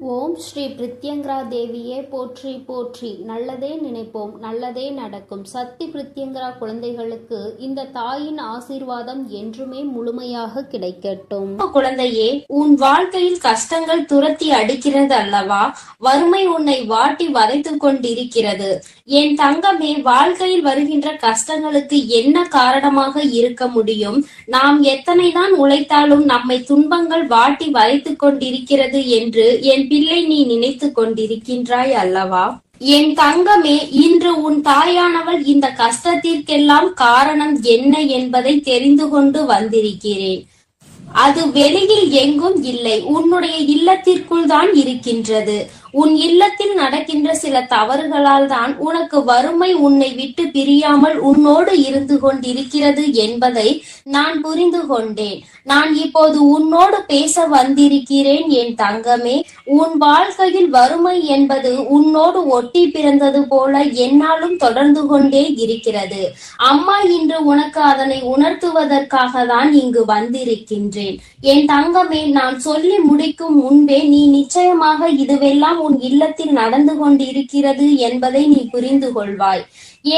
ஓம் ஸ்ரீ பிரித்யங்கரா தேவியே போற்றி போற்றி. நல்லதே நினைப்போம், நல்லதே நடக்கும். சக்தி பிரித்யங்கரா குழந்தைகளுக்கு இந்த தாயின் ஆசீர்வாதம் என்றுமே முழுமையாக கிடைக்கட்டும். குழந்தையே, உன் வாழ்க்கையில் கஷ்டங்கள் துரத்தி அடிக்கிறது அல்லவா? வறுமை உன்னை வாட்டி வதைத்துக் கொண்டிருக்கிறது. என் தங்கமே, வாழ்க்கையில் வருகின்ற கஷ்டங்களுக்கு என்ன காரணமாக இருக்க முடியும்? நாம் எத்தனைதான் உழைத்தாலும் நம்மை துன்பங்கள் வாட்டி வதைத்துக் கொண்டிருக்கிறது என்று என் பிள்ளை நீ நினைத்து கொண்டிருக்கின்றாய் அல்லவா? என் தங்கமே, இன்று உன் தாயானவள் இந்த கஷ்டத்திற்கெல்லாம் காரணம் என்ன என்பதை தெரிந்து கொண்டு வந்திருக்கிறேன். அது வெளியில் எங்கும் இல்லை, உன்னுடைய இல்லத்திற்குள் தான் இருக்கின்றது. உன் இல்லத்தில் நடக்கின்ற சில தவறுகளால் தான் உனக்கு வறுமை உன்னை விட்டு பிரியாமல் உன்னோடு இருந்து கொண்டிருக்கிறது என்பதை நான் புரிந்து கொண்டேன். நான் இப்போது உன்னோடு பேச வந்திருக்கிறேன் என் தங்கமே. உன் வாழ்க்கையில் வறுமை என்பது உன்னோடு ஒட்டி பிறந்தது போல என்னாலும் தொடர்ந்து கொண்டே இருக்கிறது. அம்மா இன்று உனக்கு அதனை உணர்த்துவதற்காக தான் இங்கு வந்திருக்கின்றேன். என் தங்கமே, நான் சொல்லி முடிக்கும் முன்பே நீ நிச்சயமாக இதுவெல்லாம் உன் இல்லத்தில் நடந்து கொண்டிருக்கிறது என்பதை நீ புரிந்து கொள்வாய்.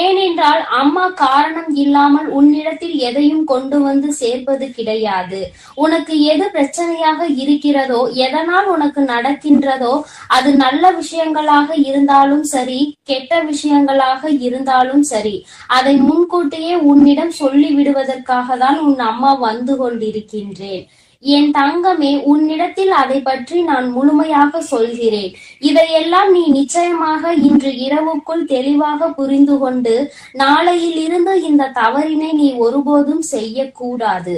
ஏனென்றால் அம்மா காரணம் இல்லாமல் உன்னிடத்தில் எதையும் கொண்டு வந்து சேர்ப்பது கிடையாது. உனக்கு எது பிரச்சனையாக இருக்கிறதோ, எதனால் உனக்கு நடக்கின்றதோ, அது நல்ல விஷயங்களாக இருந்தாலும் சரி, கெட்ட விஷயங்களாக இருந்தாலும் சரி, அதை முன்கூட்டியே உன்னிடம் சொல்லி விடுவதற்காக தான் உன் அம்மா வந்து கொண்டிருக்கின்றேன். என் தங்கமே, உன்னிடத்தில் அதை பற்றி நான் முழுமையாக சொல்கிறேன். இதையெல்லாம் நீ நிச்சயமாக இன்று இரவுக்குள் தெளிவாக புரிந்து கொண்டு நாளையில் இருந்து இந்த தவறினை நீ ஒருபோதும் செய்யக்கூடாது.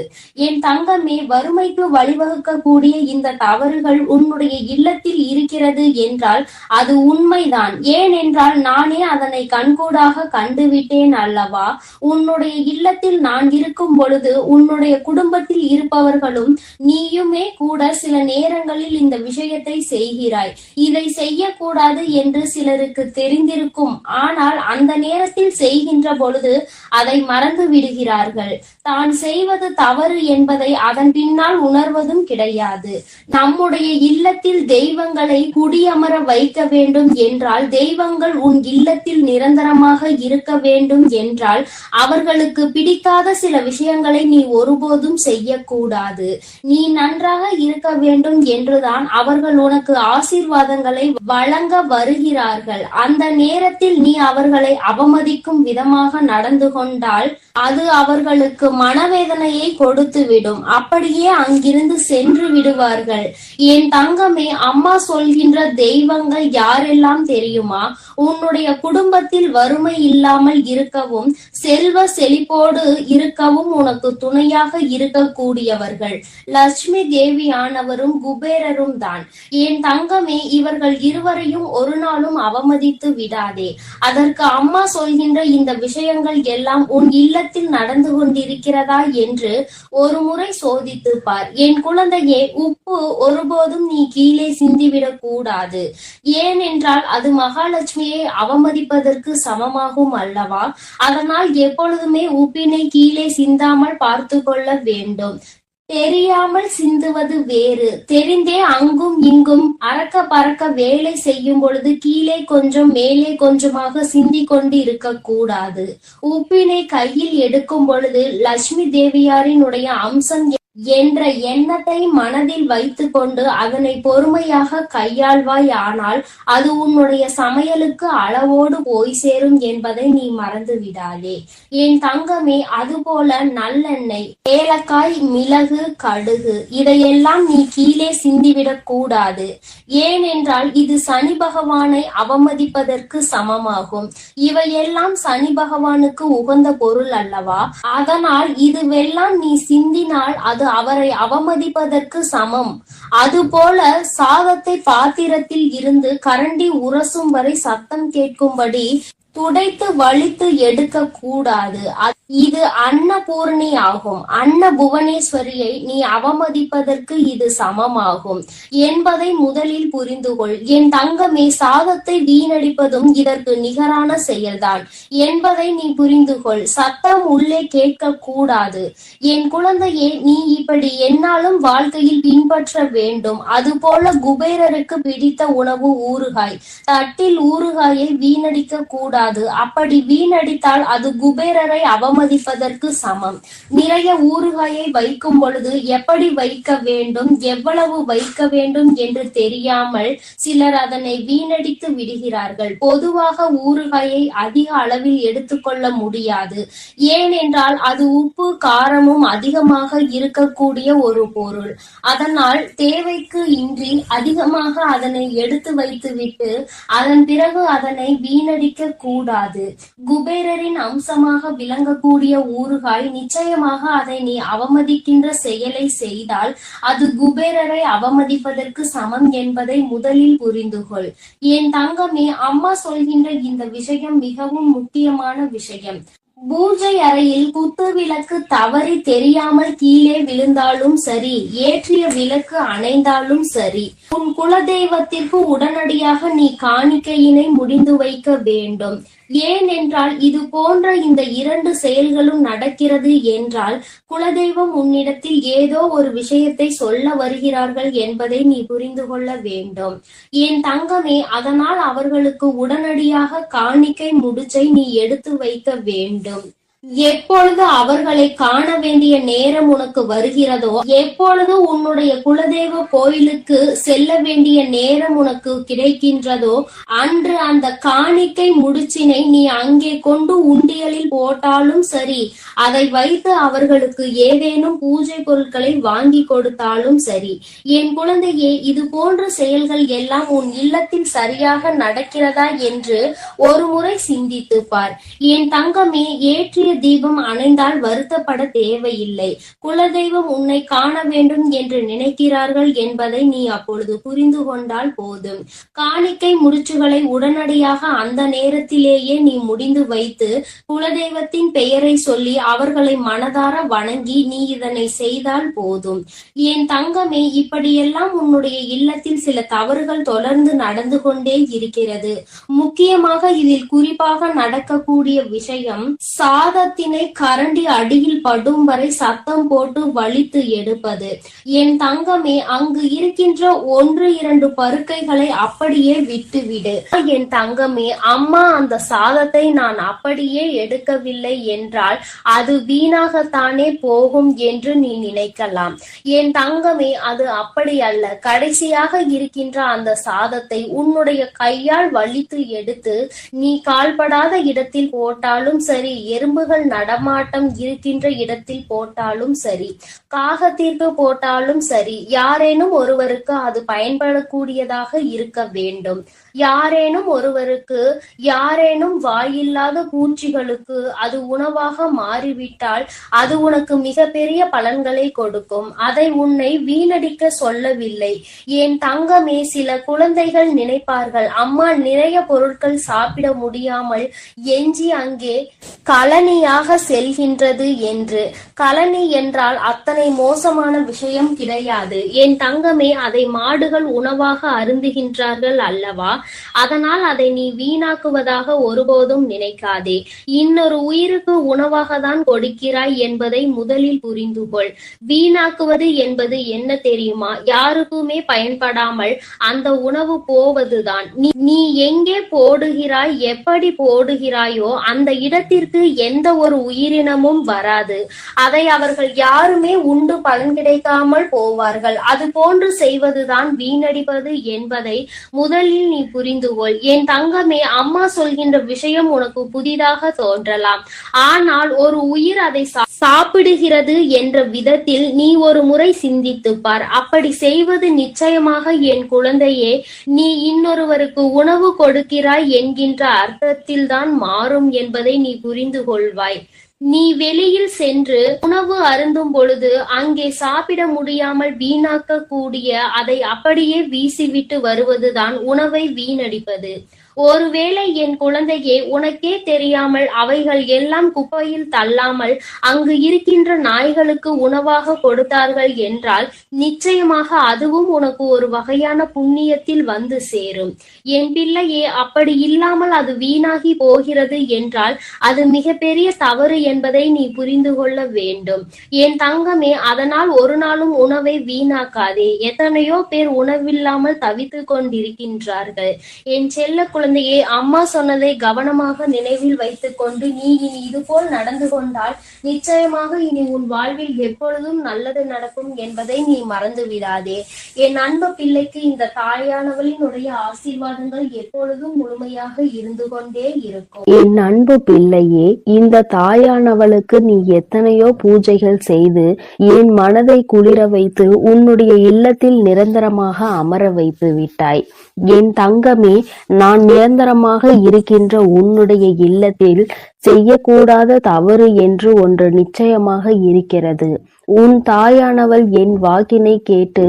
என் தங்கமே, வறுமைக்கு வழிவகுக்கக்கூடிய இந்த தவறுகள் உன்னுடைய இல்லத்தில் இருக்கிறது என்றால் அது உண்மைதான். ஏனென்றால் நானே அதனை கண்கூடாக கண்டுவிட்டேன் அல்லவா? உன்னுடைய இல்லத்தில் நான் இருக்கும் பொழுது உன்னுடைய குடும்பத்தில் இருப்பவர்களும் நீயுமே கூட சில நேரங்களில் இந்த விஷயத்தை செய்கிறாய். இதை செய்யக்கூடாது என்று சிலருக்கு தெரிந்திருக்கும். ஆனால் அந்த நேரத்தில் செய்கின்ற பொழுது அதை மறந்து விடுகிறார்கள். தான் செய்வது தவறு என்பதை அதன் பின்னால் உணர்வதும் கிடையாது. நம்முடைய இல்லத்தில் தெய்வங்களை குடியமர வைக்க வேண்டும் என்றால், தெய்வங்கள் உன் இல்லத்தில் நிரந்தரமாக இருக்க வேண்டும் என்றால், அவர்களுக்கு பிடிக்காத சில விஷயங்களை நீ ஒருபோதும் செய்யக்கூடாது. நீ நன்றாக இருக்க வேண்டும் என்றுதான் அவர்கள் உனக்கு ஆசீர்வாதங்களை வழங்க வருகிறார்கள். அந்த நேரத்தில் நீ அவர்களை அவமதிக்கும் விதமாக நடந்து கொண்டால் அது அவர்களுக்கு மனவேதனையை கொடுத்துவிடும். அப்படியே அங்கிருந்து சென்று விடுவார்கள். என் தங்கமே, அம்மா சொல்கின்ற தெய்வங்கள் யாரெல்லாம் தெரியுமா? உன்னுடைய குடும்பத்தில் வறுமை இல்லாமல் இருக்கவும் செல்வ செழிப்போடு இருக்கவும் உனக்கு துணையாக இருக்கக்கூடியவர்கள் லட்சுமி தேவியானவரும் குபேரரும் தான். என் தங்கமே, இவர்கள் இருவரையும் ஒரு நாளும் அவமதித்து விடாதே. அதற்கு அம்மா சொல்கின்ற இந்த விஷயங்கள் எல்லாம் உன் இல்லத்தில் நடந்து கொண்டிருக்கிறதா என்று ஒரு முறை சோதித்து பார். என் குழந்தையே, உப்பு ஒருபோதும் நீ கீழே சிந்திவிடக் கூடாது. ஏனென்றால் அது மகாலட்சுமியை அவமதிப்பதற்கு சமமாகும் அல்லவா? அதனால் எப்பொழுதுமே உப்பினை கீழே சிந்தாமல் பார்த்து கொள்ள வேண்டும். தெரியாமல் சிந்துவது வேறு, தெரிந்தே அங்கும் இங்கும் அறக்க பறக்க வேலை செய்யும் பொழுது கீழே கொஞ்சம் மேலே கொஞ்சமாக சிந்தி கொண்டு இருக்க கூடாது. உப்பினை கையில் எடுக்கும் பொழுது லட்சுமி தேவியாரினுடைய அம்சம் என்ற எண்ணத்தை மனதில் வைத்து கொண்டு அதனை பொறுமையாக கையாள்வாய். ஆனால் அது உன்னுடைய சமையலுக்கு அளவோடு போய் சேரும் என்பதை நீ மறந்து விடாதே என் தங்கமே. அதுபோல நல்லெண்ணெய், ஏலக்காய், மிளகு, கடுகு இதையெல்லாம் நீ கீழே சிந்திவிடக் கூடாது. ஏனென்றால் இது சனி பகவானை அவமதிப்பதற்கு சமமாகும். இவையெல்லாம் சனி பகவானுக்கு உகந்த பொருள் அல்லவா? அதனால் இதுவெல்லாம் நீ சிந்தினால் அது அவரை அவமதிப்பதற்கு சமம். அதுபோல சாதத்தை பாத்திரத்தில் இருந்து கரண்டி உரசும் வரை சத்தம் கேட்கும்படி துடைத்து வலித்து எடுக்க கூடாது. இது அன்னபூர்ணி ஆகும். அன்னபுவனேஸ்வரியை நீ அவமதிப்பதற்கு இது சமமாகும் என்பதை முதலில் புரிந்து கொள். என் தங்கமே, சாதத்தை வீணடிப்பதும் இதற்கு நிகரான செயல்தான் என்பதை நீ புரிந்து கொள். சத்தம் உள்ளே கேட்க கூடாது. என் குழந்தையே, நீ இப்படி என்னாலும் வாழ்க்கையில் பின்பற்ற வேண்டும். அதுபோல குபேரருக்கு பிடித்த உணவு ஊறுகாய். தட்டில் ஊறுகாயை வீணடிக்க கூடாது. அப்படி வீணடித்தால் அது குபேரரை அவமதிப்பதற்கு சமம். நிறைய ஊறுகாயை வைக்கும் பொழுது எப்படி வைக்க வேண்டும், எவ்வளவு வைக்க வேண்டும் என்று தெரியாமல் சிலர் அதனை வீணடித்து விடுகிறார்கள். பொதுவாக ஊறுகாயை அதிக அளவில் எடுத்துக்கொள்ள முடியாது. ஏனென்றால் அது உப்பு காரமும் அதிகமாக இருக்கக்கூடிய ஒரு பொருள். அதனால் தேவைக்கு இன்றி அதிகமாக அதனை எடுத்து வைத்துவிட்டு அதன் பிறகு அதனை வீணடிக்க கூடாது. குபேரரின் அம்சமாக விளங்கக்கூடிய ஊறுகாய். நிச்சயமாக அதை நீ அவமதிக்கின்ற செயலை செய்தால் அது குபேரரை அவமதிப்பதற்கு சமம் என்பதை முதலில் புரிந்து கொள். என் தங்கமே, அம்மா சொல்கின்ற இந்த விஷயம் மிகவும் முக்கியமான விஷயம். பூஜை அறையில் குத்து விளக்கு தவறி தெரியாமல் கீழே விழுந்தாலும் சரி, ஏற்றிய விளக்கு அணைந்தாலும் சரி, உன் குலதெய்வத்திற்கு உடனடியாக நீ காணிக்கையினை முடிந்து வைக்க வேண்டும். ஏனென்றால் இது போன்ற இந்த இரண்டு செயல்களும் நடக்கிறது என்றால் குலதெய்வம் உன்னிடத்தில் ஏதோ ஒரு விஷயத்தை சொல்ல வருகிறார்கள் என்பதை நீ புரிந்து கொள்ள வேண்டும். என் தங்கமே, அதனால் அவர்களுக்கு உடனடியாக காணிக்கை முடிச்சை நீ எடுத்து வைக்க வேண்டும். எப்பொழுது அவர்களை காண வேண்டிய நேரம் உனக்கு வருகிறதோ, எப்பொழுது உன்னுடைய குலதெய்வ கோயிலுக்கு செல்ல வேண்டிய நேரம் உனக்கு கிடைக்கின்றதோ, அன்று அந்த காணிக்கை முடிச்சினை நீ அங்கே கொண்டு உண்டியலில் போட்டாலும் சரி, அதை வைத்து அவர்களுக்கு ஏதேனும் பூஜை பொருட்களை வாங்கி கொடுத்தாலும் சரி. என் குழந்தையே, இது போன்ற செயல்கள் எல்லாம் உன் இல்லத்தில் சரியாக நடக்கிறதா என்று ஒரு முறை சிந்தித்து பார். என் தங்கமே, ஏற்றிய தீபம் அணைந்தால் வருத்தப்பட தேவையில்லை. குலதெய்வம் உன்னை காண வேண்டும் என்று நினைக்கிறார்கள் என்பதை நீ அப்பொழுது புரிந்து கொண்டால் போதும். காணிக்கை முடிச்சுகளை உடனடியாக அந்த நேரத்திலேயே நீ முடிந்து வைத்து குலதெய்வத்தின் பெயரை சொல்லி அவர்களை மனதார வணங்கி நீ இதனை செய்தால் போதும். என் தங்கமே, இப்படியெல்லாம் உன்னுடைய இல்லத்தில் சில தவறுகள் தொடர்ந்து நடந்து கொண்டே இருக்கிறது. முக்கியமாக இதில் குறிப்பாக நடக்கக்கூடிய விஷயம், சாதத்தினை கரண்டி அடியில் படும் வரை சத்தம் போட்டு வலித்து எடுப்பது. என் தங்கமே, அங்கு இருக்கின்ற 1-2 பருக்கைகளை அப்படியே விட்டுவிடு. என் தங்கமே, அம்மா அந்த சாதத்தை நான் அப்படியே எடுக்கவில்லை என்றால் அது வீணாகத்தானே போகும் என்று நீ நினைக்கலாம். என் தங்கமே, அது அப்படி அல்ல. கடைசியாக இருக்கின்ற அந்த சாதத்தை உன்னுடைய கையால் வலித்து எடுத்து நீ கால்படாத இடத்தில் போட்டாலும் சரி, எறும்புகள் நடமாட்டம் இருக்கின்ற இடத்தில் போட்டாலும் சரி, காகத்திற்கு போட்டாலும் சரி, யாரேனும் ஒருவருக்கு அது பயன்படக்கூடியதாக இருக்க வேண்டும். யாரேனும் ஒருவருக்கு, யாரேனும் வாயில்லாத பூச்சிகளுக்கு அது உணவாக மாறிவிட்டால் அது உனக்கு மிகப்பெரிய பலன்களை கொடுக்கும். அதை உன்னை வீணடிக்க சொல்லவில்லை. என் தங்கமே, சில குழந்தைகள் நினைப்பார்கள், அம்மா நிறைய பொருட்கள் சாப்பிட முடியாமல் எஞ்சி அங்கே கலனியாக செல்கின்றது என்று. கலனி என்றால் அத்தனை மோசமான விஷயம் கிடையாது. என் தங்கமே, அதை மாடுகள் உணவாக அருந்துகின்றார்கள் அல்லவா? அதனால் அதை நீ வீணாக்குவதாக ஒருபோதும் நினைக்காதே. இன்னொரு உயிருக்கு உணவாக தான் கொடுக்கிறாய் என்பதை முதலில் புரிந்து கொள். வீணாக்குவது என்பது என்ன தெரியுமா? யாருக்குமே பயன்படாமல் அந்த உணவு போவதுதான். நீ எங்கே போடுகிறாய், எப்படி போடுகிறாயோ அந்த இடத்திற்கு எந்த ஒரு உயிரினமும் வராது. அதை அவர்கள் யாருமே உண்டு பலன் கிடைக்காமல் போவார்கள். அது போன்று செய்வதுதான் வீணடிப்பது என்பதை முதலில் நீ புரிந்து கொள். என் தங்கமே, அம்மா சொல்கின்ற விஷயம் உனக்கு புதிதாக தோன்றலாம். ஆனால் ஒரு உயிர் அதை சாப்பிடுகிறது என்ற விதத்தில் நீ ஒரு முறை சிந்தித்து பார். அப்படி செய்வது நிச்சயமாக என் குழந்தையே நீ இன்னொருவருக்கு உணவு கொடுக்கிறாய் என்கின்ற அர்த்தத்தில் தான் மாறும் என்பதை நீ புரிந்து கொள்வாய். நீ வெளியில் சென்று உணவு அருந்தும் பொழுது அங்கே சாப்பிட முடியாமல் வீணாக்க கூடிய அதை அப்படியே வீசிவிட்டு வருவதுதான் உணவை வீணடிப்பது. ஒருவேளை என் குழந்தையே, உனக்கே தெரியாமல் அவைகள் எல்லாம் குப்பையில் தள்ளாமல் அங்கு இருக்கின்ற நாய்களுக்கு உணவாக கொடுத்தார்கள் என்றால் நிச்சயமாக அதுவும் உனக்கு ஒரு வகையான புண்ணியத்தில் வந்து சேரும். என் பிள்ளையே, அப்படி இல்லாமல் அது வீணாகி போகிறது என்றால் அது மிகப்பெரிய தவறு என்பதை நீ புரிந்து கொள்ள வேண்டும். என் தங்கமே, அதனால் ஒரு நாளும் உணவை வீணாக்காதே. எத்தனையோ பேர் உணவில்லாமல் தவித்து கொண்டிருக்கின்றார்கள். என் செல்ல குழந்தையே, அம்மா சொன்னதை கவனமாக நினைவில் வைத்துக் கொண்டு நீ இனி இதுபோல் நடந்து கொண்டால் நிச்சயமாக இனி உன் வாழ்வில் எப்பொழுதும் நல்லது நடக்கும் என்பதை நீ மறந்து விடாதே. என் அன்பு பிள்ளைக்கு இந்த தாயானவளினுடைய ஆசீர்வாதங்கள் எப்பொழுதும் முழுமையாக இருந்து கொண்டே இருக்கும். என் அன்பு பிள்ளையே, இந்த தாயானவளுக்கு நீ எத்தனையோ பூஜைகள் செய்து என் மனதை குளிர வைத்து உன்னுடைய இல்லத்தில் நிரந்தரமாக அமர வைத்து விட்டாய். என் தங்கமே, நான் நிரந்தரமாக இருக்கின்ற உன்னுடைய இல்லத்தில் செய்யக்கூடாத தவறு என்று ஒன்று நிச்சயமாக இருக்கிறது. உன் தாயானவள் என் வாக்கினை கேட்டு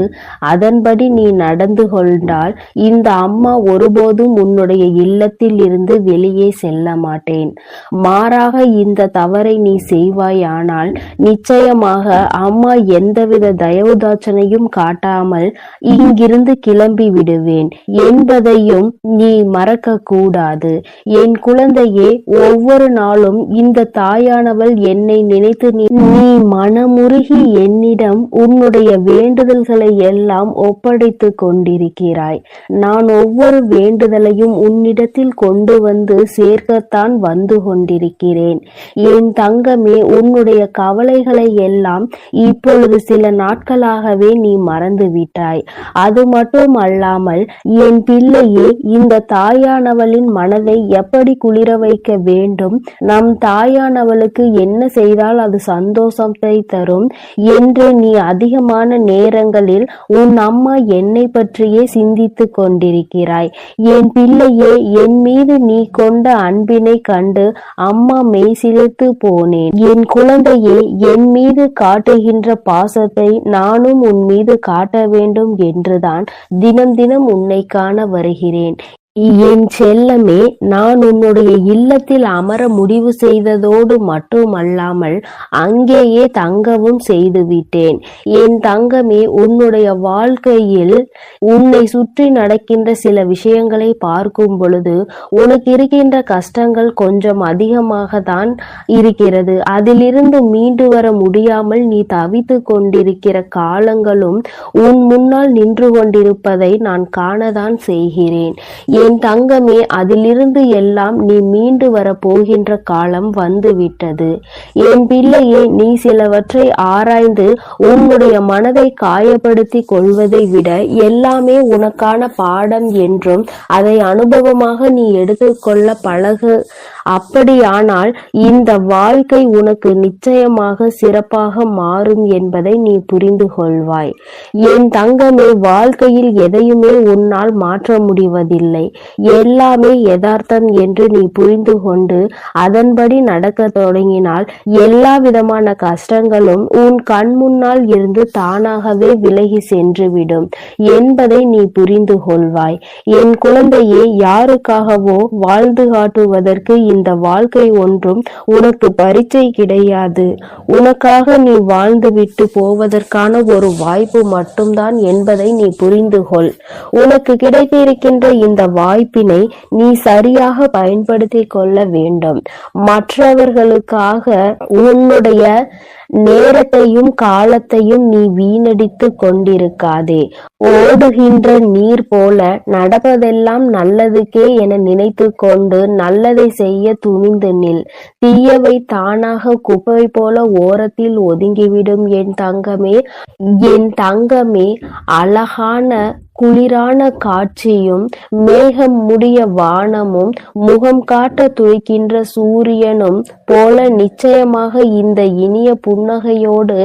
அதன்படி நீ நடந்து கொண்டால் இந்த அம்மா ஒருபோதும் உன்னுடைய இல்லத்தில் இருந்து வெளியே செல்ல மாட்டேன். மாறாக இந்த தவறை நீ செய்வாயானால் நிச்சயமாக அம்மா எந்தவித தயவுதாட்சணையும் காட்டாமல் இங்கிருந்து கிளம்பி விடுவேன் என்பதையும் நீ மறக்க கூடாது. என் குழந்தையே, ஒவ்வொரு நாளும் இந்த தாயானவள் என்னை நினைத்து நீ மனமுருகி என்னிடம் உன்னுடைய வேண்டுதல்களை எல்லாம் ஒப்படைத்து கொண்டிருக்கிறாய். நான் ஒவ்வொரு வேண்டுதலையும் உன்னிடத்தில் கொண்டு வந்து சேர்க்கத்தான் வந்து கொண்டிருக்கிறேன். என் தங்கமே, உன்னுடைய கவலைகளை எல்லாம் இப்பொழுது சில நாட்களாகவே நீ மறந்து விட்டாய். அது மட்டும் அல்லாமல் என் பிள்ளையே, இந்த தாயானவளின் மனதை எப்படி குளிர வைக்க வேண்டும், நம் தாயானவளுக்கு என்ன செய்தால் அது சந்தோஷத்தை தரும் என்று நீ அதிகமான நேரங்களில் உன் அம்மா என்னை பற்றியே சிந்தித்து கொண்டிருக்கிறாய். என் பிள்ளையே, என் மீது நீ கொண்ட அன்பினை கண்டு அம்மா மெய்சிலிர்த்து போனேன். என் குழந்தையே, என் மீது காட்டுகின்ற பாசத்தை நானும் உன் மீது காட்ட வேண்டும் என்றுதான் தினம் தினம் உன்னை காண வருகிறேன். என் செல்லமே, நான் உன்னுடைய இல்லத்தில் அமர முடிவு செய்ததோடு மட்டுமல்லாமல் அங்கேயே தங்கவும் செய்து விட்டேன். என் தங்கமே, உன்னுடைய வாழ்க்கையில் உன்னை சுற்றி நடக்கின்ற சில விஷயங்களை பார்க்கும் பொழுது உனக்கு இருக்கின்ற கஷ்டங்கள் கொஞ்சம் அதிகமாக தான் இருக்கிறது. அதிலிருந்து மீண்டு வர முடியாமல் நீ தவித்து கொண்டிருக்கிற காலங்களும் உன் முன்னால் நின்று கொண்டிருப்பதை நான் காணதான் செய்கிறேன். என் தங்கமே, அதிலிருந்து எல்லாம் நீ மீண்டு வர போகின்ற காலம் வந்து விட்டது. என் பிள்ளையே, நீ சிலவற்றை ஆராய்ந்து உன்னுடைய மனதை காயப்படுத்தி கொள்வதை விட எல்லாமே உனக்கான பாடம் என்றும் அதை அனுபவமாக நீ எடுத்துக்கொள்ள பழகு. அப்படியானால் இந்த வாழ்க்கை உனக்கு நிச்சயமாக சிறப்பாக மாறும் என்பதை நீ புரிந்து கொள்வாய். என் தங்கமே, வாழ்க்கையில் எதையுமே உன்னால் மாற்ற முடிவதில்லை. எல்லாமே யதார்த்தம் என்று நீ புரிந்து கொண்டு அதன்படி நடக்க தொடங்கினால் எல்லா விதமான கஷ்டங்களும் உன் கண் முன்னால் இருந்து தானாகவே விலகி சென்றுவிடும் என்பதை நீ புரிந்து கொள்வாய். என் குழந்தையே, யாருக்காகவோ வாழ்ந்து காட்டுவதற்கு இந்த வாழ்க்கை ஒன்றும் உனக்கு பரீட்சை கிடையாது. உனக்காக நீ வாழ்ந்து விட்டு போவதற்கான ஒரு வாய்ப்பு மட்டும்தான் என்பதை நீ புரிந்து கொள். உனக்கு கிடைத்திருக்கின்ற இந்த வாய்ப்பினை நீ சரியாக பயன்படுத்தி கொள்ள வேண்டும். மற்றவர்களுக்காக உன்னுடைய நேரத்தையும் காலத்தையும் நீ வீணடித்து கொண்டிருக்காதே. ஓடுகின்ற நீர் போல நடப்பதெல்லாம் நல்லதுக்கே என நினைத்து கொண்டு நல்லதை செய்ய துணிந்து நில். தீயவை தானாக குப்பை போல ஓரத்தில் ஒதுங்கிவிடும். என் தங்கமே, என் தங்கமே, அழகான குளிரான காட்சியும் மேகம் முடிய வானமும் முகம் காட்ட துடிக்கின்ற சூரியனும் போல நிச்சயமாக இந்த இனிய புன்னகையோடு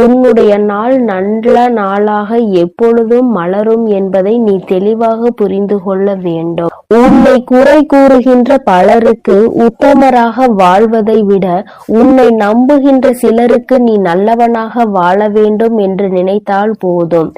உன்னுடைய நாள் நல்ல நாளாக எப்பொழுதும் மலரும் என்பதை நீ தெளிவாக புரிந்து கொள்ள வேண்டும். உன்னை குறை கூறுகின்ற பலருக்கு உத்தமராக வாழ்வதை விட உன்னை நம்புகின்ற சிலருக்கு நீ நல்லவனாக வாழ வேண்டும் என்று நினைத்தால் போதும்.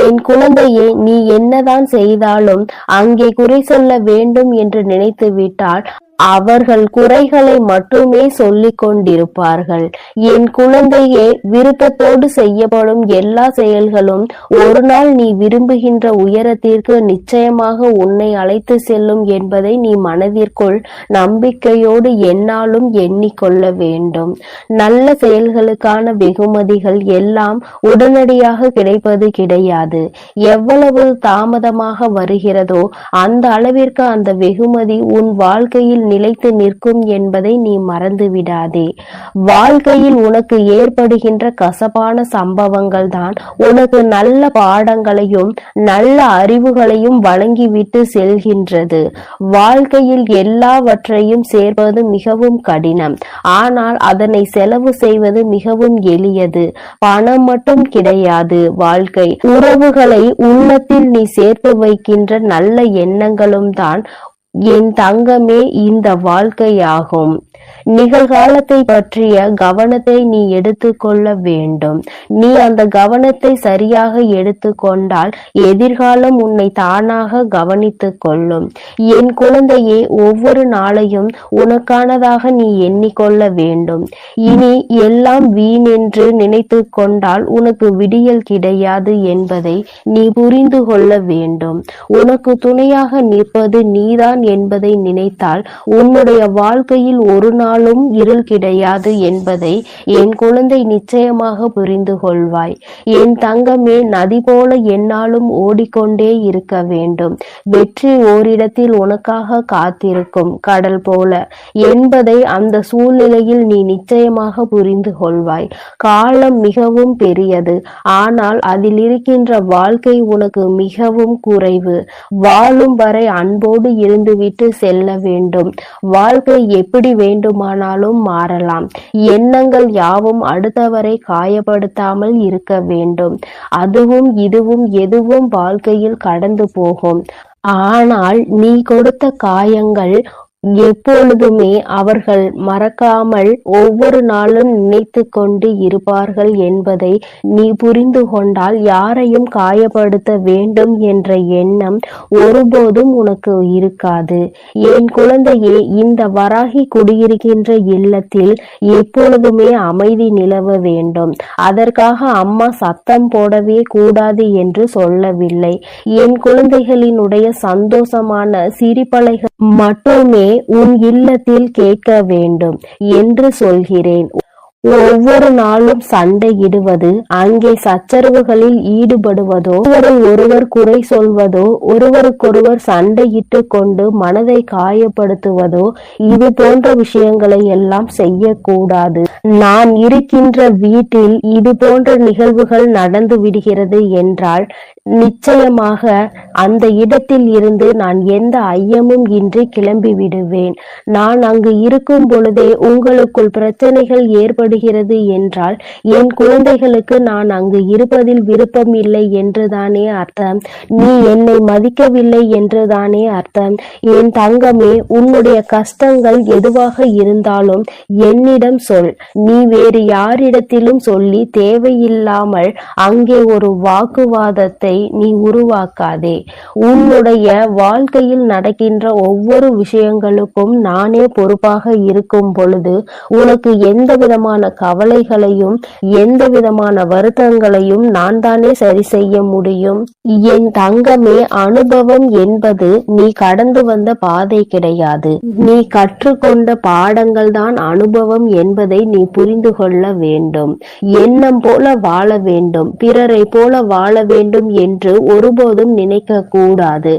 என் குழந்தையே, நீ என்னதான் செய்தாலும் அங்கே குறை சொல்ல வேண்டும் என்று நினைத்து விட்டால் அவர்கள் குறைகளை மட்டுமே சொல்லிக் கொண்டிருப்பார்கள். என் குழந்தையே, விருப்பத்தோடு செய்யப்படும் எல்லா செயல்களும் ஒரு நாள் நீ விரும்புகின்ற உயரத்திற்கு நிச்சயமாக உன்னை அழைத்து செல்லும் என்பதை நீ மனதிற்குள் நம்பிக்கையோடு எந்நாளும் எண்ணிக்கொள்ள வேண்டும். நல்ல செயல்களுக்கான வெகுமதிகள் எல்லாம் உடனடியாக கிடைப்பது கிடையாது. எவ்வளவு தாமதமாக வருகிறதோ அந்த அளவிற்கு அந்த வெகுமதி உன் வாழ்க்கையில் நிலைத்து நிற்கும் என்பதை நீ மறந்து விடாதே. வாழ்க்கையில் உனக்கு ஏற்படுகின்ற கசப்பான சம்பவங்கள் தான் உனக்கு நல்ல பாடங்களையும் நல்ல அறிவுகளையும் வழங்கிவிட்டு செல்கின்றது. வாழ்க்கையில் எல்லாவற்றையும் சேர்ப்பது மிகவும் கடினம், ஆனால் அதனை செலவு செய்வது மிகவும் எளியது. பணம் மட்டும் கிடையாது வாழ்க்கை. உறவுகளை உள்ளத்தில் நீ சேர்த்து வைக்கின்ற நல்ல எண்ணங்களும் தான் என் தங்கமே இந்த வாழ்க்கையாகும். நிகழ்காலத்தை பற்றிய கவனத்தை நீ எடுத்துக்கொள்ள வேண்டும். நீ அந்த கவனத்தை சரியாக எடுத்துக்கொண்டால் எதிர்காலம் உன்னை தானாக கவனித்துக் கொள்ளும். என் குழந்தையே, ஒவ்வொரு நாளையும் உனக்கானதாக நீ எண்ணிக்கொள்ள வேண்டும். இனி எல்லாம் வீணென்று நினைத்து கொண்டால் உனக்கு விடியல் கிடையாது என்பதை நீ புரிந்து கொள்ள வேண்டும். உனக்கு துணையாக நிற்பது நீதான் என்பதை நினைத்தால் உன்னுடைய வாழ்க்கையில் ஒரு நாளும் இருள் கிடையாது என்பதை என் குழந்தை நிச்சயமாக புரிந்து கொள்வாய். என் தங்கமே, நதி போல எந்நாளும் ஓடிக்கொண்டே இருக்க வேண்டும். வெற்றி ஓரிடத்தில் உனக்காக காத்திருக்கும் கடல் போல என்பதை அந்த சூழ்நிலையில் நீ நிச்சயமாக புரிந்து கொள்வாய். காலம் மிகவும் பெரியது, ஆனால் அதில் இருக்கின்ற வாழ்க்கை உனக்கு மிகவும் குறைவு. வாழும் வரை அன்போடு இருந்துவிட்டு செல்ல வேண்டும். வாழ்க்கை எப்படி வேண்டுமானாலும் மாறலாம். எண்ணங்கள் யாவும் அடுத்தவரை காயப்படுத்தாமல் இருக்க வேண்டும். அதுவும் இதுவும் எதுவும் வாழ்க்கையில் கடந்து போகும். ஆனால் நீ கொடுத்த காயங்கள் எப்பொழுதுமே அவர்கள் மறக்காமல் ஒவ்வொரு நாளும் நினைத்து கொண்டு இருப்பார்கள் என்பதை நீ புரிந்து கொண்டால் யாரையும் காயப்படுத்த வேண்டும் என்ற எண்ணம் ஒருபோதும் உனக்கு இருக்காது. என் குழந்தையே, இந்த வராகி குடியிருக்கின்ற இல்லத்தில் எப்பொழுதுமே அமைதி நிலவ வேண்டும். அதற்காக அம்மா சத்தம் போடவே கூடாது என்று சொல்லவில்லை. என் குழந்தைகளினுடைய சந்தோஷமான சிரிப்பலைகள் மட்டுமே உன் இல்லத்தில் கேட்க வேண்டும் என்று சொல்கிறேன். ஒவ்வொரு நாளும் சண்டையிடுவது, அங்கே சச்சரவுகளில் ஈடுபடுவதோ, ஒருவர் குறை சொல்வதோ, ஒருவருக்கொருவர் சண்டையிட்டு கொண்டு மனதை காயப்படுத்துவதோ, இது போன்ற விஷயங்களை எல்லாம் செய்யக்கூடாது. நான் இருக்கின்ற வீட்டில் இது போன்ற நிகழ்வுகள் நடந்து விடுகிறது என்றால் நிச்சயமாக அந்த இடத்தில் இருந்து நான் எந்த ஐயமும் இன்றி கிளம்பி விடுவேன். நான் அங்கு இருக்கும் பொழுதே உங்களுக்குள் பிரச்சனைகள் ஏற்படுகிறது என்றால் என் குழந்தைகளுக்கு நான் அங்கு இருப்பதில் விருப்பம் இல்லை என்றுதானே அர்த்தம். நீ என்னை மதிக்கவில்லை என்றுதானே அர்த்தம். என் தங்கமே, உன்னுடைய கஷ்டங்கள் எதுவாக இருந்தாலும் என்னிடம் சொல். நீ வேறு யாரிடத்திலும் சொல்லி தேவையில்லாமல் அங்கே ஒரு வாக்குவாதத்தை நீ உருவாக்காதே. உன்னுடைய வாழ்க்கையில் நடக்கின்ற ஒவ்வொரு விஷயங்களுக்கும் நானே பொறுப்பாக இருக்கும் பொழுது உனக்கு எந்த விதமான கவலைகளையும் எந்த விதமான வருத்தங்களையும் நான் தானே சரி செய்ய முடியும். என் தங்கமே, அனுபவம் என்பது நீ கடந்து வந்த பாதை கிடையாது. நீ கற்றுக்கொண்ட பாடங்கள் தான் அனுபவம் என்பதை நீ புரிந்து கொள்ள வேண்டும். எண்ணம் போல வாழ வேண்டும், பிறரை போல வாழ வேண்டும் என்று ஒருபோதும் நினைக்க கூடாது.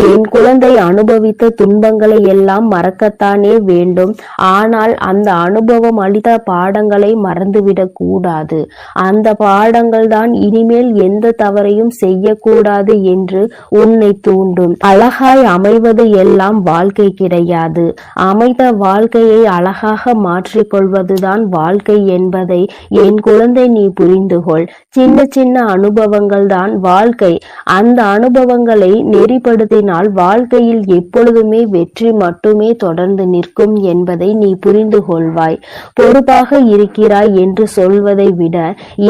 என் குழந்தை அனுபவித்த துன்பங்களை எல்லாம் மறக்கத்தானே வேண்டும். ஆனால் அந்த அனுபவம் அளித்த பாடங்களை மறந்துவிடக் கூடாது. அந்த பாடங்கள் தான் இனிமேல் எந்த தவறையும் செய்யக்கூடாது என்று உன்னை தூண்டும். அழகாய் அமைவது எல்லாம் வாழ்க்கை கிடையாது. அமைந்த வாழ்க்கையை அழகாக மாற்றிக்கொள்வதுதான் வாழ்க்கை என்பதை என் குழந்தை நீ புரிந்துகொள். சின்ன சின்ன அனுபவங்கள் தான் வாழ்க்கை வாழ்க்கை. அந்த அனுபவங்களை நெறிப்படுத்தினால் வாழ்க்கையில் எப்பொழுதுமே வெற்றி மட்டுமே தொடர்ந்து நிற்கும் என்பதை நீ புரிந்து கொள்வாய். பொறுப்பாக இருக்கிறாய் என்று சொல்வதை விட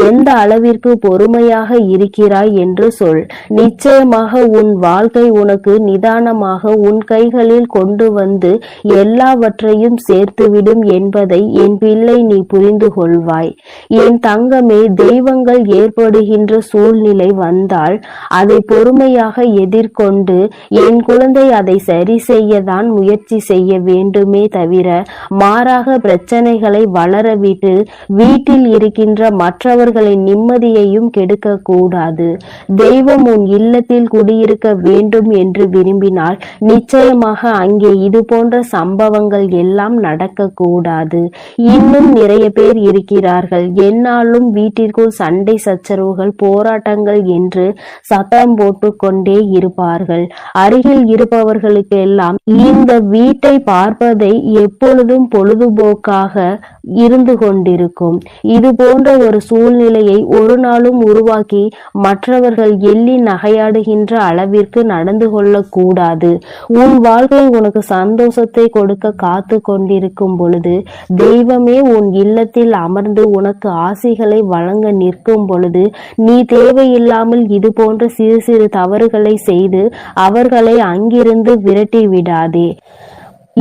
எந்த அளவிற்கு பொறுமையாக இருக்கிறாய் என்று சொல். நிச்சயமாக உன் வாழ்க்கை உனக்கு நிதானமாக உன் கைகளில் கொண்டு வந்து எல்லாவற்றையும் சேர்த்துவிடும் என்பதை என் பிள்ளை நீ புரிந்து கொள்வாய். என் தங்கமே, தெய்வங்கள் ஏற்படுகின்ற சூழ்நிலை வந்தால் அதை பொறுமையாக எதிர்கொண்டு என் குழந்தை அதை சரி செய்யதான் முயற்சி செய்ய வேண்டுமே தவிர மாறாக பிரச்சனைகளை வளரவிட்டு வீட்டில் இருக்கின்ற மற்றவர்களின் நிம்மதியையும் கெடுக்க கூடாது. தெய்வம் உன் இல்லத்தில் குடியிருக்க வேண்டும் என்று விரும்பினால் நிச்சயமாக அங்கே இது போன்ற சம்பவங்கள் எல்லாம் நடக்கக்கூடாது. இன்னும் நிறைய பேர் இருக்கிறார்கள், என்னாலும் வீட்டிற்குள் சண்டை சச்சரவுகள் போராட்டங்கள் என்று சத்தம் போட்டு கொண்டே இருப்பார்கள். அருகில் இருப்பவர்களுக்கெல்லாம் இந்த வீட்டை பார்ப்பதை எப்பொழுதும் பொழுதுபோக்காக இருந்து கொண்டிருக்கும். இது போன்ற ஒரு சூழ்நிலையை ஒரு நாளும் உருவாக்கி மற்றவர்கள் எள்ளி நகையாடுகின்ற அளவிற்கு நடந்து கொள்ளக்கூடாது. உன் வாழ்க்கை உனக்கு சந்தோஷத்தை கொடுக்க காத்து கொண்டிருக்கும் பொழுது, தெய்வமே உன் இல்லத்தில் அமர்ந்து உனக்கு ஆசிகளை வழங்க நிற்கும் பொழுது, நீ தேவையில்லாமல் இது போன்ற சிறு சிறு தவறுகளை செய்து அவர்களை அங்கிருந்து விரட்டி விடாதே.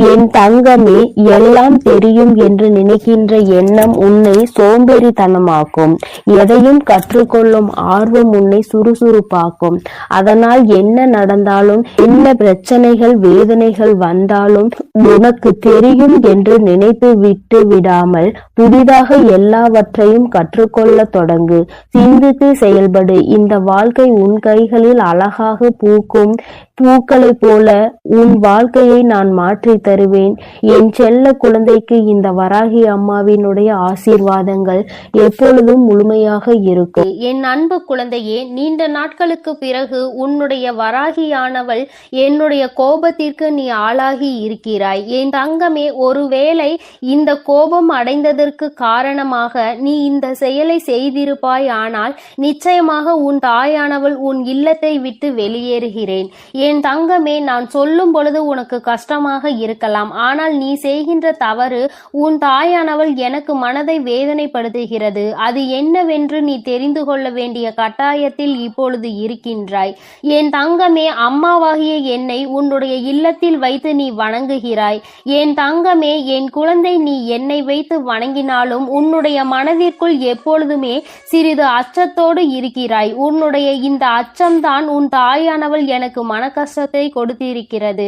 என் தங்கமே, எல்லாம் தெரியும் என்று நினைக்கின்ற எண்ணம் உன்னை சோம்பேறித்தனமாக்கும். எதையும் கற்றுக்கொள்ளும் ஆர்வம் உன்னை சுறுசுறுப்பாக்கும். அதனால் என்ன நடந்தாலும், என்ன பிரச்சனைகள் வேதனைகள் வந்தாலும் உனக்கு தெரியும் என்று நினைத்து விட்டு விடாமல் புதிதாக எல்லாவற்றையும் கற்றுக்கொள்ள தொடங்கு. சிந்தித்து செயல்படு. இந்த வாழ்க்கை உன் கைகளில் அழகாக பூக்கும் பூக்களை போல உன் வாழ்க்கையை நான் மாற்றி தருவேன். என் செல்ல குழந்தைக்கு இந்த வராகி அம்மாவினுடைய ஆசீர்வாதங்கள் எப்பொழுதும் முழுமையாக இருக்கும். என் அன்பு குழந்தையே, நீண்ட நாட்களுக்கு பிறகு உன்னுடைய வராகியானவள் என்னுடைய கோபத்திற்கு நீ ஆளாகி இருக்கிறாய். என் தங்கமே, ஒருவேளை இந்த கோபம் அடைந்ததற்கு காரணமாக நீ இந்த செயலை செய்திருப்பாய். ஆனால் நிச்சயமாக உன் தாயானவள் உன் இல்லத்தை விட்டு வெளியேறுகிறேன். என் தங்கமே, நான் சொல்லும் பொழுது உனக்கு கஷ்டமாக இருக்கலாம். ஆனால் நீ செய்கின்ற தவறு உன் தாயானவள் எனக்கு மனதை வேதனைப்படுத்துகிறது. அது என்னவென்று நீ தெரிந்து கொள்ள வேண்டிய கட்டாயத்தில் இப்பொழுது இருக்கின்றாய். என் தங்கமே, அம்மாவாகிய என்னை உன்னுடைய இல்லத்தில் வைத்து நீ வணங்குகிறாய். என் தங்கமே, என் குழந்தை, நீ என்னை வைத்து வணங்கினாலும் உன்னுடைய மனதிற்குள் எப்பொழுதுமே சிறிது அச்சத்தோடு இருக்கிறாய். உன்னுடைய இந்த அச்சம்தான் உன் தாயானவள் எனக்கு மன கஷ்டத்தை கொடுத்திருக்கிறது.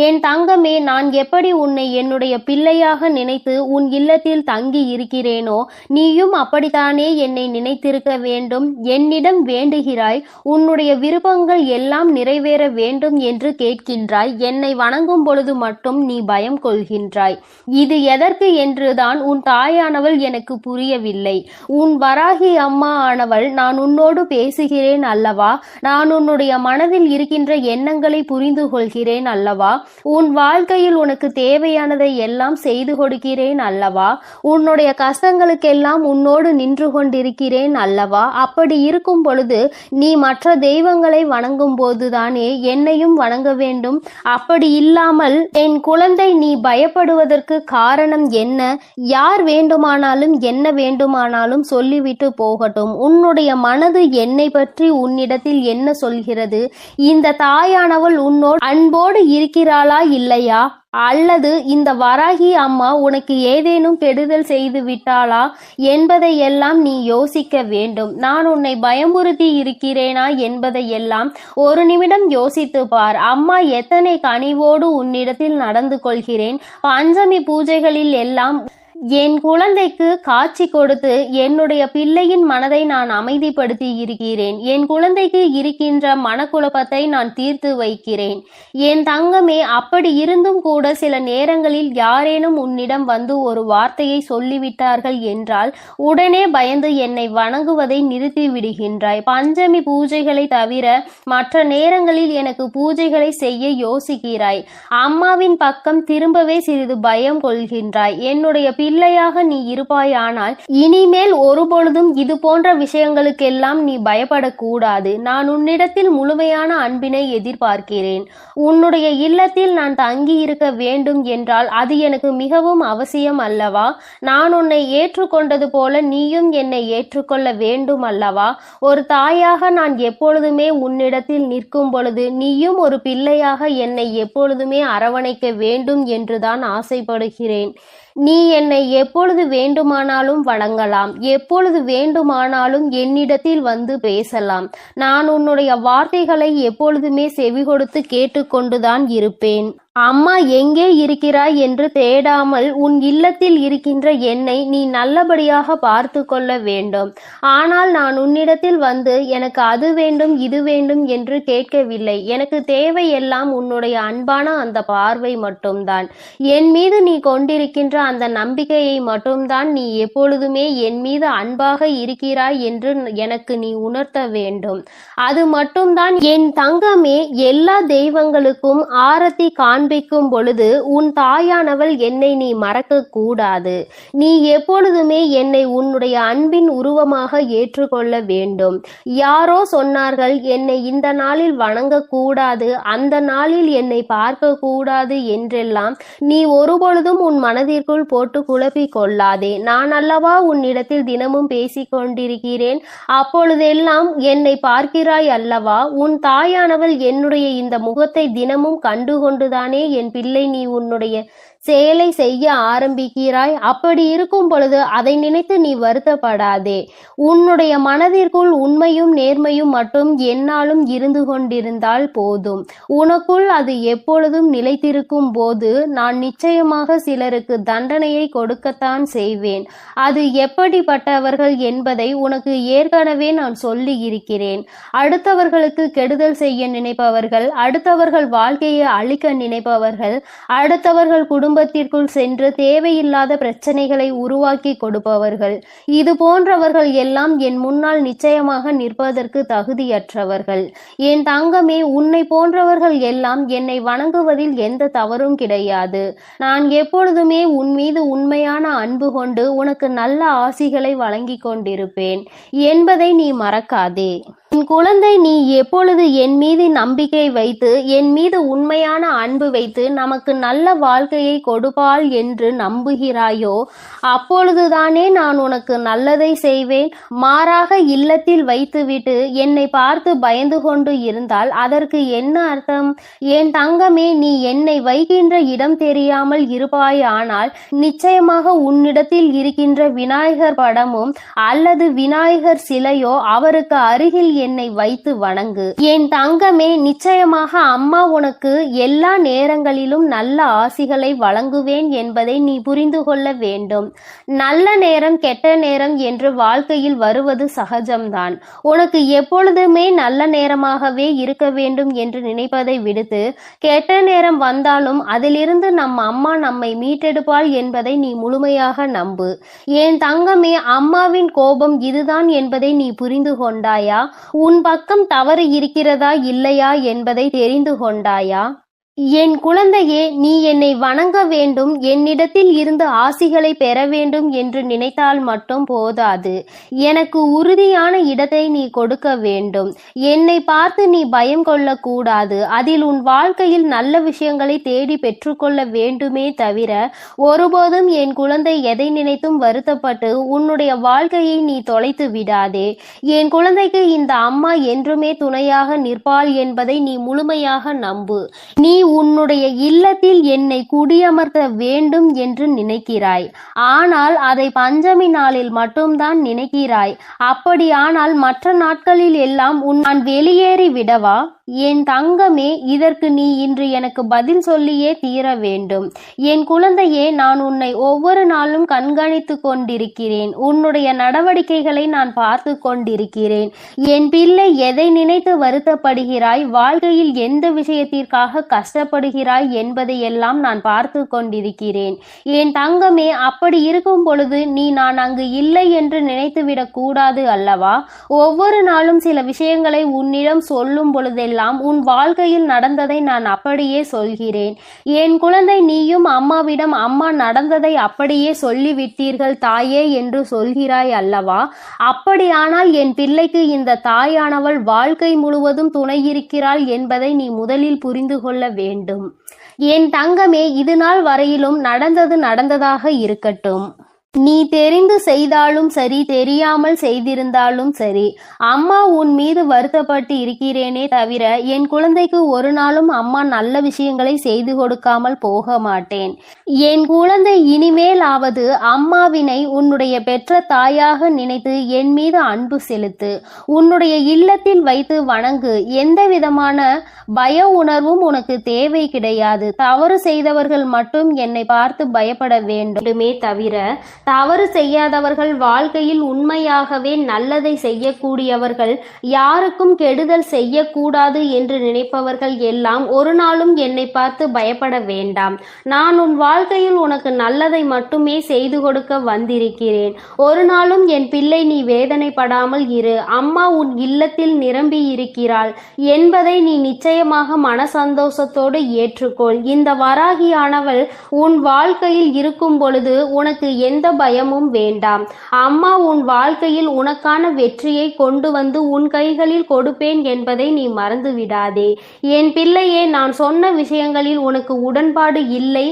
என் தங்கமே, நான் எப்படி உன்னை என்னுடைய பிள்ளையாக நினைத்து உன் இல்லத்தில் தங்கி இருக்கிறேனோ, நீயும் அப்படித்தானே என்னை நினைத்திருக்க வேண்டும். என்னிடம் வேண்டுகிறாய், உன்னுடைய விருப்பங்கள் எல்லாம் நிறைவேற வேண்டும் என்று கேட்கின்றாய். என்னை வணங்கும் பொழுது மட்டும் நீ பயம் கொள்கின்றாய். இது எதற்கு என்றுதான் உன் தாயானவள் எனக்கு புரியவில்லை. உன் வராகி அம்மா ஆனவள் நான் உன்னோடு பேசுகிறேன் அல்லவா, நான் உன்னுடைய மனதில் இருக்கின்ற எண்ணங்களை புரிந்து கொள்கிறேன் அல்லவா, உன் வாழ்க்கையில் உனக்கு தேவையானதை எல்லாம் செய்து கொடுக்கிறேன் அல்லவா, உன்னுடைய கஷ்டங்களுக்கெல்லாம் உன்னோடு நின்று கொண்டிருக்கிறேன் அல்லவா. அப்படி இருக்கும் பொழுது நீ மற்ற தெய்வங்களை வணங்கும் போதுதானே என்னையும் வணங்க வேண்டும். அப்படி இல்லாமல் என் குழந்தை, நீ பயப்படுவதற்கு காரணம் என்ன? யார் வேண்டுமானாலும் என்ன வேண்டுமானாலும் சொல்லிவிட்டு போகட்டும். உன்னுடைய மனது என்னை பற்றி உன்னிடத்தில் என்ன சொல்கிறது? இந்த தாயானவள் உன்னோடு அன்போடு இருக்கிறாளா இல்லையா? அல்லது இந்த வராகி அம்மா உனக்கு ஏதேனும் கெடுதல் செய்து விட்டாளா என்பதையெல்லாம் நீ யோசிக்க வேண்டும். நான் உன்னை பயமுறுத்தி இருக்கிறேனா என்பதையெல்லாம் ஒரு நிமிடம் யோசித்து பார். அம்மா எத்தனை கனிவோடு உன்னிடத்தில் நடந்து கொள்கிறேன். பஞ்சமி பூஜைகளில் எல்லாம் என் குழந்தைக்கு காட்சி கொடுத்து என்னுடைய பிள்ளையின் மனதை நான் அமைதிப்படுத்தி இருக்கிறேன். என் குழந்தைக்கு இருக்கின்ற மனக்குழப்பத்தை நான் தீர்த்து வைக்கிறேன். என் தங்கமே, அப்படி இருந்தும் கூட சில நேரங்களில் யாரேனும் உன்னிடம் வந்து ஒரு வார்த்தையை சொல்லிவிட்டார்கள் என்றால் உடனே பயந்து என்னை வணங்குவதை நிறுத்தி விடுகின்றாய். பஞ்சமி பூஜைகளை தவிர மற்ற நேரங்களில் எனக்கு பூஜைகளை செய்ய யோசிக்கிறாய். அம்மாவின் பக்கம் திரும்பவே சிறிது பயம் கொள்கின்றாய். என்னுடைய பிள்ளையாக நீ இருப்பாயானால் இனிமேல் ஒருபொழுதும் இது போன்ற விஷயங்களுக்கெல்லாம் நீ பயப்படக்கூடாது. நான் உன்னிடத்தில் முழுமையான அன்பினை எதிர்பார்க்கிறேன். உன்னுடைய இல்லத்தில் நான் தங்கி இருக்க வேண்டும் என்றால் அது எனக்கு மிகவும் அவசியம் அல்லவா? நான் உன்னை ஏற்றுக்கொண்டது போல நீயும் என்னை ஏற்றுக்கொள்ள வேண்டும் அல்லவா? ஒரு தாயாக நான் எப்பொழுதுமே உன்னிடத்தில் நிற்கும் பொழுது நீயும் ஒரு பிள்ளையாக என்னை எப்பொழுதுமே அரவணைக்க வேண்டும் என்றுதான் ஆசைப்படுகிறேன். நீ என்னை எப்பொழுது வேண்டுமானாலும் வணங்கலாம், எப்பொழுது வேண்டுமானாலும் என்னிடத்தில் வந்து பேசலாம். நான் உன்னுடைய வார்த்தைகளை எப்பொழுதுமே செவி கொடுத்து கேட்டுக்கொண்டுதான் இருப்பேன். அம்மா எங்கே இருக்கிறாய் என்று தேடாமல் உன் இல்லத்தில் இருக்கின்ற என்னை நீ நல்லபடியாக பார்த்து கொள்ள வேண்டும். ஆனால் நான் உன்னிடத்தில் வந்து எனக்கு அது வேண்டும் இது வேண்டும் என்று கேட்கவில்லை. எனக்கு தேவை எல்லாம் உன்னுடைய அன்பான அந்த பார்வை மட்டும்தான். என் மீது நீ கொண்டிருக்கின்ற அந்த நம்பிக்கையை மட்டும்தான். நீ எப்பொழுதுமே என் மீது அன்பாக இருக்கிறாய் என்று எனக்கு நீ உணர்த்த வேண்டும். அது மட்டும்தான். என் தங்கமே, எல்லா தெய்வங்களுக்கும் ஆரத்தி காண்பிக்கும் பொழுது உன் தாயானவள் என்னை நீ மறக்க கூடாது. நீ எப்பொழுதுமே என்னை உன்னுடைய அன்பின் உருவமாக ஏற்றுக்கொள்ள வேண்டும். யாரோ சொன்னார்கள் என்னை இந்த நாளில் வணங்க கூடாது, அந்த நாளில் என்னை பார்க்க கூடாது என்றெல்லாம் நீ ஒருபொழுதும் உன் மனதிற்குள் போட்டு குழப்பிக் கொள்ளாதே. நான் அல்லவா உன்னிடத்தில் தினமும் பேசிக் கொண்டிருக்கிறேன். அப்பொழுதெல்லாம் என்னை பார்க்கிறாய் அல்லவா? உன் தாயானவள் என்னுடைய இந்த முகத்தை தினமும் கண்டுகொண்டுதானே என் பிள்ளை நீ உன்னுடைய செயலை செய்ய ஆரம்பிக்கிறாய். அப்படி இருக்கும் பொழுது அதை நினைத்து நீ வருத்தப்படாதே. உன்னுடைய மனதிற்குள் உண்மையும் நேர்மையும் மட்டும் என்னாலும் இருந்து கொண்டிருந்தால் போதும். உனக்குள் அது எப்பொழுதும் நிலைத்திருக்கும் போது நான் நிச்சயமாக சிலருக்கு தண்டனையை கொடுக்கத்தான் செய்வேன். அது எப்படிப்பட்டவர்கள் என்பதை உனக்கு ஏற்கனவே நான் சொல்லி இருக்கிறேன். அடுத்தவர்களுக்கு கெடுதல் செய்ய நினைப்பவர்கள், அடுத்தவர்கள் வாழ்க்கையை அழிக்க நினைப்பவர்கள், அடுத்தவர்கள் குடும்பத்திற்குள் சென்று தேவையில்லாத பிரச்சனைகளை உருவாக்கி கொடுப்பவர்கள், இது போன்றவர்கள் எல்லாம் என் முன்னால் நிச்சயமாக நிற்பதற்கு தகுதியற்றவர்கள். என் தங்கமே, உன்னை போன்றவர்கள் எல்லாம் என்னை வணங்குவதில் எந்த தவறும் கிடையாது. நான் எப்பொழுதுமே உன் மீது உண்மையான அன்பு கொண்டு உனக்கு நல்ல ஆசிகளை வழங்கி கொண்டிருப்பேன் என்பதை நீ மறக்காதே. என் குழந்தை, நீ எப்பொழுது என் மீது நம்பிக்கை வைத்து என் மீது உண்மையான அன்பு வைத்து நமக்கு நல்ல வாழ்க்கையை கொடுப்பாள் என்று நம்புகிறாயோ அப்பொழுதுதானே நான் உனக்கு நல்லதை செய்வேன். மாறாக இல்லத்தில் வைத்துவிட்டு என்னை பார்த்து பயந்து கொண்டு இருந்தால் அதற்கு என்ன அர்த்தம்? என் தங்கமே, நீ என்னை வைக்கின்ற இடம் தெரியாமல் இருப்பாயானால் நிச்சயமாக உன்னிடத்தில் இருக்கின்ற விநாயகர் படமும் அல்லது விநாயகர் சிலையோ அவருக்கு அருகில் என்னை வைத்து வணங்கு. என் தங்கமே, நிச்சயமாக அம்மா உனக்கு எல்லா நேரங்களிலும் நல்ல ஆசிகளை வழங்குவேன் என்பதை நீ புரிந்து கொள்ள வேண்டும். நல்ல நேரம் கெட்ட நேரம் என்று வாழ்க்கையில் வருவது சகஜம்தான். உனக்கு எப்பொழுதுமே நல்ல நேரமாகவே இருக்க வேண்டும் என்று நினைப்பதை விடுத்து கெட்ட நேரம் வந்தாலும் அதிலிருந்து நம் அம்மா நம்மை மீட்டெடுப்பாள் என்பதை நீ முழுமையாக நம்பு. என் தங்கமே, அம்மாவின் கோபம் இதுதான் என்பதை நீ புரிந்து கொண்டாயா? உன் பக்கம் தவறு இருக்கிறதா இல்லையா என்பதை தெரிந்து கொண்டாயா? என் குழந்தையே, நீ என்னை வணங்க வேண்டும், என்னிடத்தில் இருந்து ஆசிகளை பெற வேண்டும் என்று நினைத்தால் மட்டும் போதாது. எனக்கு உறுதியான இடத்தை நீ கொடுக்க வேண்டும். என்னை பார்த்து நீ பயம் கொள்ளக்கூடாது. அதில் உன் வாழ்க்கையில் நல்ல விஷயங்களை தேடி பெற்றுக்கொள்ள வேண்டுமே தவிர ஒருபோதும் என் குழந்தை எதை நினைத்தும் வருத்தப்பட்டு உன்னுடைய வாழ்க்கையை நீ தொலைத்து விடாதே. என் குழந்தைக்கு இந்த அம்மா என்றுமே துணையாக நிற்பாள் என்பதை நீ முழுமையாக நம்பு. நீ உன்னுடைய இல்லத்தில் என்னை குடியமர்த்த வேண்டும் என்று நினைக்கிறாய். ஆனால் அதை பஞ்சமி நாளில் மட்டும்தான் நினைக்கிறாய். அப்படியானால் மற்ற நாட்களில் எல்லாம் நான் வெளியேறி விடவா? என் தங்கமே, இதற்கு நீ இன்று எனக்கு பதில் சொல்லியே தீர வேண்டும். என் குழந்தையே, நான் உன்னை ஒவ்வொரு நாளும் கண்காணித்து கொண்டிருக்கிறேன். உன்னுடைய நடவடிக்கைகளை நான் பார்த்து கொண்டிருக்கிறேன். என் பிள்ளை, எதை நினைத்து வருத்தப்படுகிறாய்? வாழ்க்கையில் எந்த விஷயத்திற்காக கஷ்டப்படுகிறாய் என்பதையெல்லாம் நான் பார்த்து கொண்டிருக்கிறேன். என் தங்கமே, அப்படி இருக்கும் பொழுது நீ நான் அங்கு இல்லை என்று நினைத்துவிடக் கூடாது அல்லவா? ஒவ்வொரு நாளும் சில விஷயங்களை உன்னிடம் சொல்லும் பொழுதெல்லாம் உன் வாழ்க்கையில் நடந்ததை நான் அப்படியே சொல்கிறேன். என் குழந்தை, நீயும் அம்மாவிடம் அம்மா நடந்ததை அப்படியே சொல்லிவிட்டீர்கள் தாயே என்று சொல்கிறாய் அல்லவா? அப்படியானால் என் பிள்ளைக்கு இந்த தாயானவள் வாழ்க்கை முழுவதும் துணையிருக்கிறாள் என்பதை நீ முதலில் புரிந்து கொள்ள வேண்டும். என் தங்கமே, இது நாள் வரையிலும் நடந்தது நடந்ததாக இருக்கட்டும். நீ தெரிந்து செய்தாலும் சரி, தெரியாமல் செய்திருந்தாலும் சரி, அம்மா உன் மீது வருத்தப்பட்டு இருக்கிறேனே தவிர என் குழந்தைக்கு ஒரு நாளும் அம்மா நல்ல விஷயங்களை செய்து கொடுக்காமல் போக மாட்டேன். என் குழந்தை, இனிமேலாவது அம்மாவினை உன்னுடைய பெற்ற தாயாக நினைத்து என் மீது அன்பு செலுத்து. உன்னுடைய இல்லத்தில் வைத்து வணங்கு. எந்த விதமான பய உணர்வும் உனக்கு தேவை கிடையாது. தவறு செய்தவர்கள் மட்டும் என்னை பார்த்து பயப்பட வேண்டுமே தவிர தவறு செய்யாதவர்கள், வாழ்க்கையில் உண்மையாகவே நல்லதை செய்யக்கூடியவர்கள், யாருக்கும் கெடுதல் செய்யக்கூடாது என்று நினைப்பவர்கள் எல்லாம் ஒரு நாளும் என்னை பார்த்து பயப்பட வேண்டாம். நான் உன் வாழ்க்கையில் உனக்கு நல்லதை மட்டுமே செய்து கொடுக்க வந்திருக்கிறேன். ஒரு நாளும் என் பிள்ளை நீ வேதனைப்படாமல் இரு. அம்மா உன் இல்லத்தில் நிரம்பி இருக்கிறாள் என்பதை நீ நிச்சயமாக மன சந்தோஷத்தோடு ஏற்றுக்கொள். இந்த வராகியானவள் உன் வாழ்க்கையில் இருக்கும் பொழுது உனக்கு எந்த பயமும் வேண்டாம். அம்மா உன் வாழ்க்கையில் உனக்கான வெற்றியை கொண்டு வந்து உன் கைகளில் கொடுப்பேன் என்பதை நீ மறந்து விடாதே. என் பிள்ளையே, நான் சொன்ன விஷயங்களில் உனக்கு உடன்பாடு இல்லை.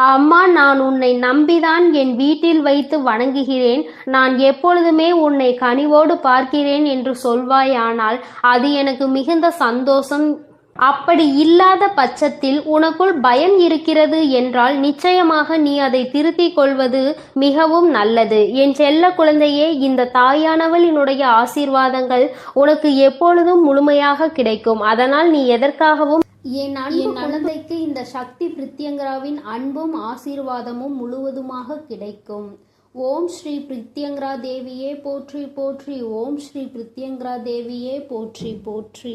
அம்மா, நான் உன்னை நம்பிதான் என் வீட்டில் வைத்து வணங்குகிறேன். நான் எப்பொழுதுமே உன்னை கனிவோடு பார்க்கிறேன் என்று சொல்வாயானால் அது எனக்கு மிகுந்த சந்தோஷம். அப்படி இல்லாத பட்சத்தில் உனக்குள் பயம் இருக்கிறது என்றால் நிச்சயமாக நீ அதை திருத்திக் கொள்வது மிகவும் நல்லது. என் செல்ல குழந்தையே, இந்த தாயானவளினுடைய ஆசீர்வாதங்கள் உனக்கு எப்பொழுதும் முழுமையாக கிடைக்கும். அதனால் நீ எதற்காகவும் என் அன்பு குழந்தைக்கு இந்த சக்தி பிரித்யங்கராவின் அன்பும் ஆசீர்வாதமும் முழுவதுமாக கிடைக்கும். ஓம் ஸ்ரீ பிரித்யங்கரா தேவியே போற்றி போற்றி. ஓம் ஸ்ரீ பிரித்யங்கரா தேவியே போற்றி போற்றி.